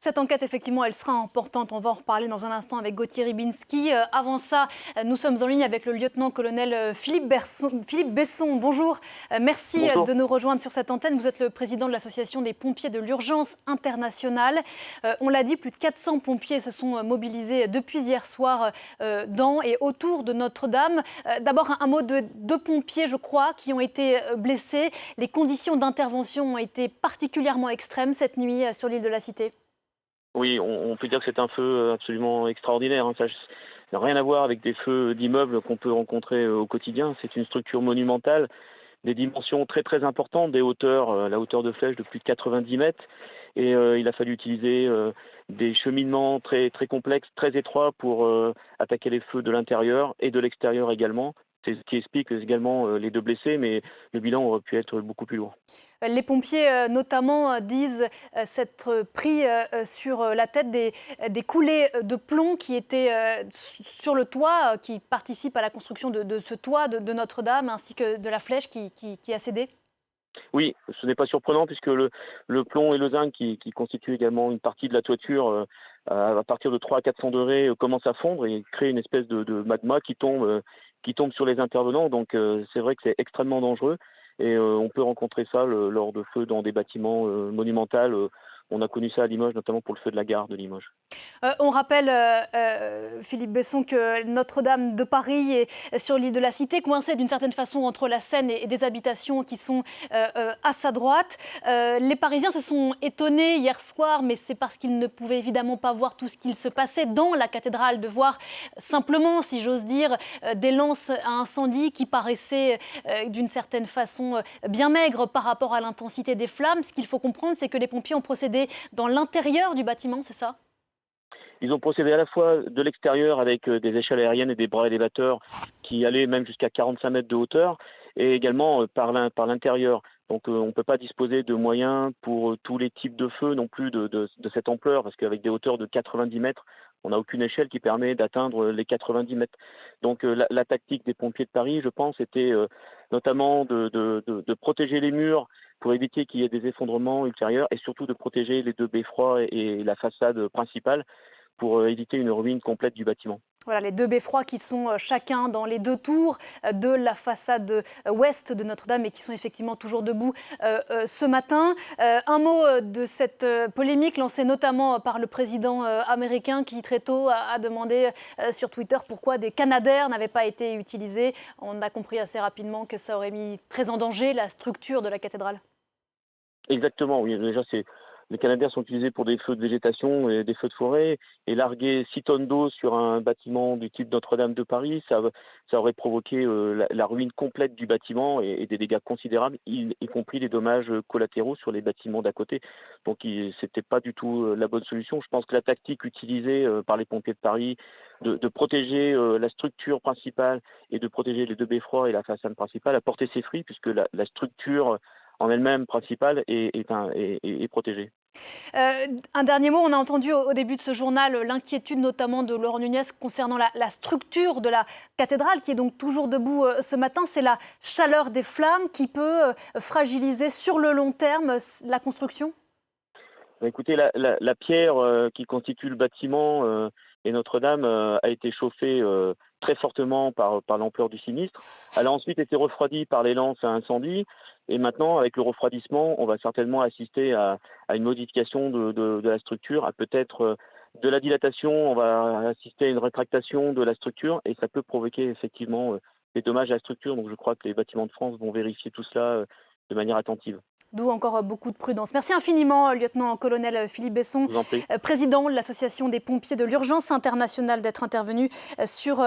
Cette enquête, effectivement, elle sera importante. On va en reparler dans un instant avec Gauthier Ribinski. Avant ça, nous sommes en ligne avec le lieutenant-colonel Philippe Besson. Bonjour, merci Bonjour. de nous rejoindre sur cette antenne. Vous êtes le président de l'association des pompiers de l'urgence internationale. On l'a dit, plus de 400 pompiers se sont mobilisés depuis hier soir dans et autour de Notre-Dame. D'abord, un mot de deux pompiers, je crois, qui ont été blessés. Les conditions d'intervention ont été particulièrement extrêmes cette nuit sur l'île de la Cité. Oui, on peut dire que c'est un feu absolument extraordinaire, hein. Ça n'a rien à voir avec des feux d'immeubles qu'on peut rencontrer au quotidien. C'est une structure monumentale, des dimensions très très importantes, des hauteurs, la hauteur de flèche de plus de 90 mètres. Et il a fallu utiliser des cheminements très très complexes, très étroits pour attaquer les feux de l'intérieur et de l'extérieur également. C'est ce qui explique également les deux blessés, mais le bilan aurait pu être beaucoup plus lourd. Les pompiers, notamment, disent s'être pris sur la tête des coulées de plomb qui étaient sur le toit, qui participent à la construction de ce toit de Notre-Dame, ainsi que de la flèche qui a cédé. Oui, ce n'est pas surprenant puisque le plomb et le zinc qui constituent également une partie de la toiture à partir de 300 à 400 degrés commencent à fondre et créent une espèce de magma qui tombe sur les intervenants. Donc c'est vrai que c'est extrêmement dangereux et on peut rencontrer ça lors de feux dans des bâtiments monumentaux. On a connu ça à Limoges, notamment pour le feu de la gare de Limoges. On rappelle, Philippe Besson, que Notre-Dame de Paris est sur l'île de la Cité, coincée d'une certaine façon entre la Seine et des habitations qui sont à sa droite. Les Parisiens se sont étonnés hier soir, mais c'est parce qu'ils ne pouvaient évidemment pas voir tout ce qu'il se passait dans la cathédrale, de voir simplement, si j'ose dire, des lances à incendie qui paraissaient d'une certaine façon bien maigres par rapport à l'intensité des flammes. Ce qu'il faut comprendre, c'est que les pompiers ont procédé dans l'intérieur du bâtiment, c'est ça ? Ils ont procédé à la fois de l'extérieur avec des échelles aériennes et des bras élévateurs qui allaient même jusqu'à 45 mètres de hauteur et également par l'intérieur. Donc on ne peut pas disposer de moyens pour tous les types de feux non plus de cette ampleur parce qu'avec des hauteurs de 90 mètres, on n'a aucune échelle qui permet d'atteindre les 90 mètres. Donc la tactique des pompiers de Paris, je pense, était notamment de protéger les murs pour éviter qu'il y ait des effondrements ultérieurs et surtout de protéger les deux beffrois et la façade principale pour éviter une ruine complète du bâtiment. Voilà, les deux beffrois qui sont chacun dans les deux tours de la façade ouest de Notre-Dame et qui sont effectivement toujours debout ce matin. Un mot de cette polémique lancée notamment par le président américain qui très tôt a demandé sur Twitter pourquoi des Canadair n'avaient pas été utilisés. On a compris assez rapidement que ça aurait mis très en danger la structure de la cathédrale. Exactement, oui. Déjà, les Canadair sont utilisés pour des feux de végétation et des feux de forêt. Et larguer 6 tonnes d'eau sur un bâtiment du type Notre-Dame de Paris, ça aurait provoqué la ruine complète du bâtiment et des dégâts considérables, y compris des dommages collatéraux sur les bâtiments d'à côté. Donc, ce n'était pas du tout la bonne solution. Je pense que la tactique utilisée par les pompiers de Paris de protéger la structure principale et de protéger les deux beffrois et la façade principale a porté ses fruits puisque la structure en elle-même principale est protégée. Un dernier mot, on a entendu au début de ce journal l'inquiétude notamment de Laurent Nunez concernant la structure de la cathédrale qui est donc toujours debout ce matin. C'est la chaleur des flammes qui peut fragiliser sur le long terme la construction ? Bah, écoutez, la pierre qui constitue le bâtiment et Notre-Dame a été chauffée très fortement par l'ampleur du sinistre. Elle a ensuite été refroidie par les lances à incendie. Et maintenant, avec le refroidissement, on va certainement assister à une modification de la structure, à peut-être de la dilatation. On va assister à une rétractation de la structure et ça peut provoquer effectivement des dommages à la structure. Donc je crois que les bâtiments de France vont vérifier tout cela de manière attentive. D'où encore beaucoup de prudence. Merci infiniment, lieutenant-colonel Philippe Besson, Je vous en prie. président de l'association des pompiers de l'urgence internationale, d'être intervenu sur